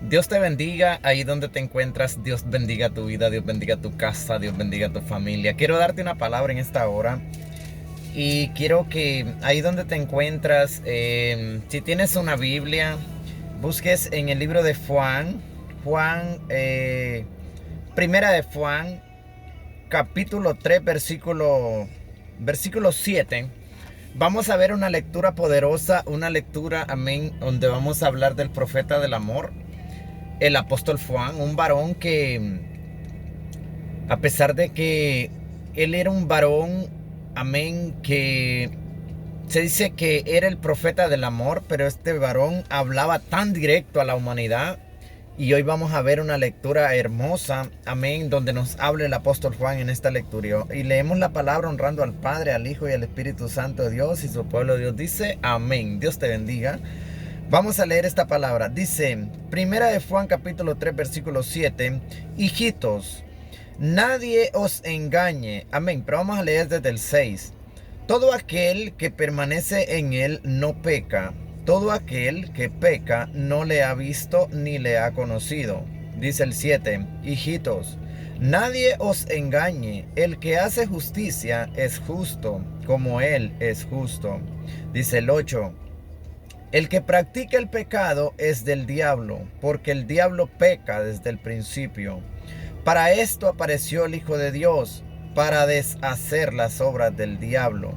Dios te bendiga ahí donde te encuentras. Dios bendiga tu vida, Dios bendiga tu casa, Dios bendiga tu familia. Quiero darte una palabra en esta hora. Y quiero que ahí donde te encuentras, si tienes una Biblia, busques en el libro de Primera de Juan, capítulo 3, versículo 7. Vamos a ver una lectura poderosa, una lectura, amén, donde vamos a hablar del profeta del amor, el apóstol Juan, un varón que, a pesar de que él era un varón, amén, que se dice que era el profeta del amor, pero este varón hablaba tan directo a la humanidad. Y hoy vamos a ver una lectura hermosa, amén, donde nos habla el apóstol Juan en esta lectura. Y leemos la palabra honrando al Padre, al Hijo y al Espíritu Santo de Dios, y su pueblo de Dios dice, amén. Dios te bendiga. Vamos a leer esta palabra. Dice, Primera de Juan capítulo 3 versículo 7, hijitos, nadie os engañe. Amén, pero vamos a leer desde el 6. Todo aquel que permanece en él no peca. Todo aquel que peca no le ha visto ni le ha conocido. Dice el 7, hijitos, nadie os engañe. El que hace justicia es justo, como él es justo. Dice el 8, el que practica el pecado es del diablo, porque el diablo peca desde el principio. Para esto apareció el Hijo de Dios, para deshacer las obras del diablo.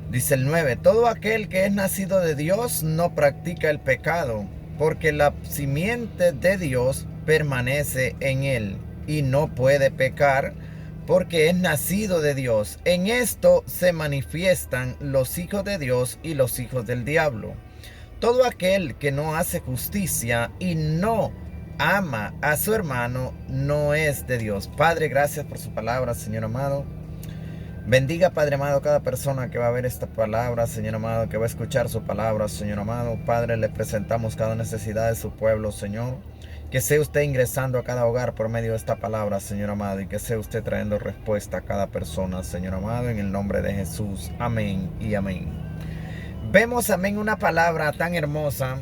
Dice el 9, todo aquel que es nacido de Dios no practica el pecado, porque la simiente de Dios permanece en él, y no puede pecar, porque es nacido de Dios. En esto se manifiestan los hijos de Dios y los hijos del diablo. Todo aquel que no hace justicia y no ama a su hermano no es de Dios. Padre, gracias por su palabra, Señor amado. Bendiga, Padre amado, cada persona que va a ver esta palabra, Señor amado, que va a escuchar su palabra, Señor amado. Padre, le presentamos cada necesidad de su pueblo, Señor. Que sea usted ingresando a cada hogar por medio de esta palabra, Señor amado, y que sea usted trayendo respuesta a cada persona, Señor amado, en el nombre de Jesús. Amén y amén. Vemos, amén, una palabra tan hermosa,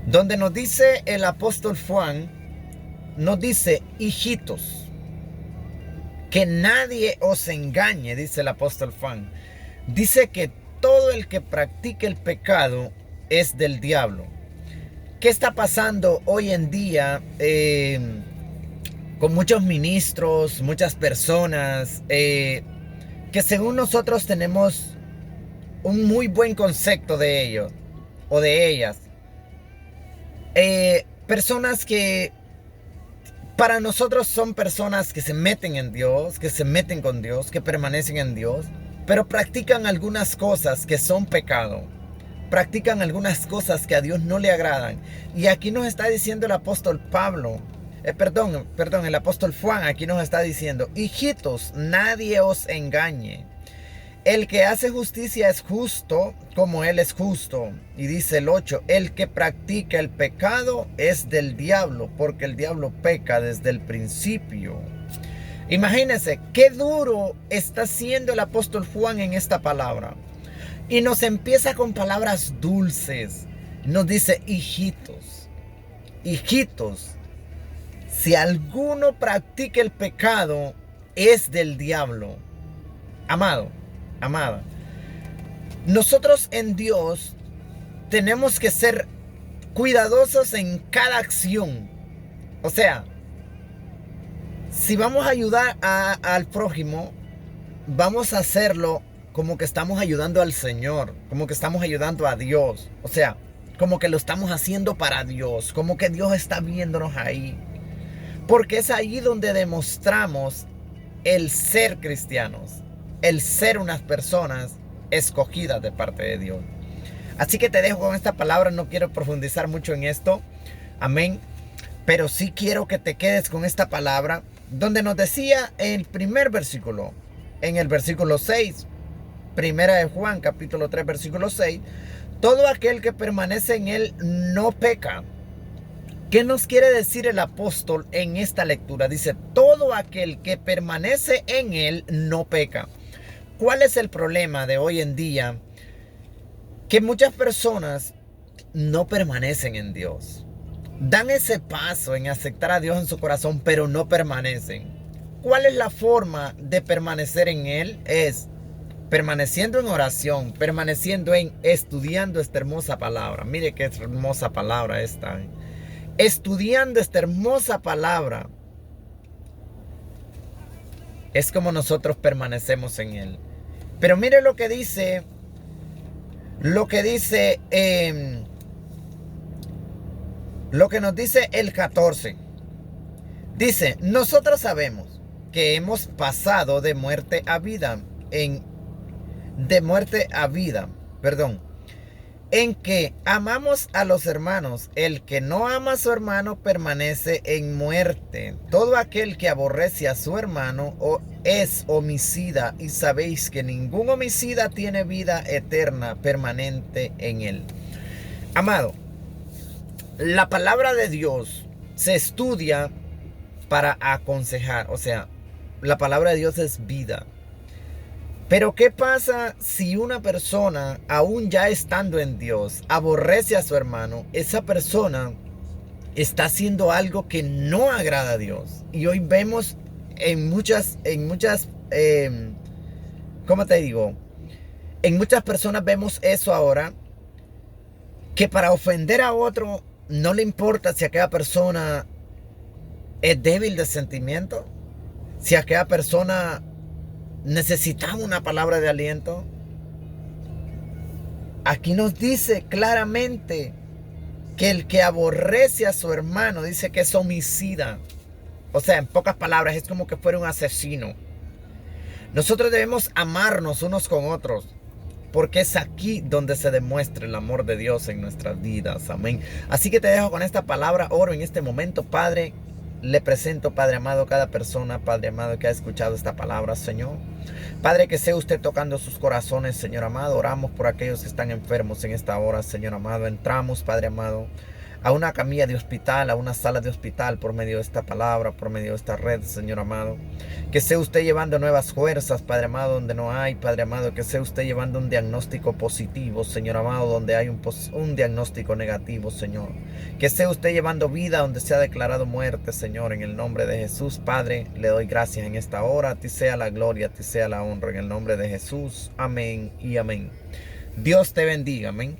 donde nos dice el apóstol Juan, nos dice, hijitos. Que nadie os engañe, dice el apóstol Juan. Dice que todo el que practique el pecado es del diablo. ¿Qué está pasando hoy en día con muchos ministros, muchas personas que según nosotros tenemos un muy buen concepto de ellos o de ellas? Personas que para nosotros son personas que se meten en Dios, que se meten con Dios, que permanecen en Dios, pero practican algunas cosas que son pecado. Practican algunas cosas que a Dios no le agradan. Y aquí nos está diciendo el apóstol el apóstol Juan, aquí nos está diciendo, hijitos, nadie os engañe. El que hace justicia es justo como él es justo. Y dice el 8, el que practica el pecado es del diablo, porque el diablo peca desde el principio. Imagínense qué duro está siendo el apóstol Juan en esta palabra. Y nos empieza con palabras dulces. Nos dice, hijitos, hijitos, si alguno practica el pecado, es del diablo. Amado, amada, nosotros en Dios tenemos que ser cuidadosos en cada acción. O sea, si vamos a ayudar al prójimo, vamos a hacerlo como que estamos ayudando al Señor, como que estamos ayudando a Dios. O sea, como que lo estamos haciendo para Dios, como que Dios está viéndonos ahí. Porque es ahí donde demostramos el ser cristianos, el ser unas personas escogidas de parte de Dios. Así que te dejo con esta palabra, no quiero profundizar mucho en esto, amén, pero sí quiero que te quedes con esta palabra, donde nos decía en el primer versículo, en el versículo 6, Primera de Juan, capítulo 3, versículo 6, todo aquel que permanece en él no peca. ¿Qué nos quiere decir el apóstol en esta lectura? Dice, todo aquel que permanece en él no peca. ¿Cuál es el problema de hoy en día? Que muchas personas no permanecen en Dios. dan ese paso en aceptar a Dios en su corazón, pero no permanecen. ¿Cuál es la forma de permanecer en Él? Es permaneciendo en oración, permaneciendo en estudiando esta hermosa palabra. Mire qué hermosa palabra esta. Estudiando esta hermosa palabra. Es como nosotros permanecemos en Él. Pero mire lo que dice lo que nos dice el 14. Dice, nosotros sabemos que hemos pasado de muerte a vida, en que amamos a los hermanos. El que no ama a su hermano permanece en muerte. Todo aquel que aborrece a su hermano es homicida, y sabéis que ningún homicida tiene vida eterna permanente en él. Amado, la palabra de Dios se estudia para aconsejar. O sea, la palabra de Dios es vida. Pero ¿qué pasa si una persona, aún ya estando en Dios, aborrece a su hermano? Esa persona está haciendo algo que no agrada a Dios. Y hoy vemos ¿cómo te digo? En muchas personas vemos eso ahora, que para ofender a otro no le importa si aquella persona es débil de sentimiento, si aquella persona necesitaba una palabra de aliento. Aquí nos dice claramente que el que aborrece a su hermano, dice que es homicida. O sea, en pocas palabras, es como que fuera un asesino. Nosotros debemos amarnos unos con otros, porque es aquí donde se demuestra el amor de Dios en nuestras vidas. Amén. Así que te dejo con esta palabra. Oro en este momento, Padre. Le presento, Padre amado, cada persona, Padre amado, que ha escuchado esta palabra, Señor. Padre, que sea usted tocando sus corazones, Señor amado. Oramos por aquellos que están enfermos en esta hora, Señor amado. Entramos, Padre amado, a una camilla de hospital, a una sala de hospital, por medio de esta palabra, por medio de esta red, Señor amado. Que sea usted llevando nuevas fuerzas, Padre amado, donde no hay, Padre amado. Que sea usted llevando un diagnóstico positivo, Señor amado, donde hay un diagnóstico negativo, Señor. Que sea usted llevando vida donde se ha declarado muerte, Señor. En el nombre de Jesús, Padre, le doy gracias en esta hora. A ti sea la gloria, a ti sea la honra, en el nombre de Jesús. Amén y amén. Dios te bendiga, amén.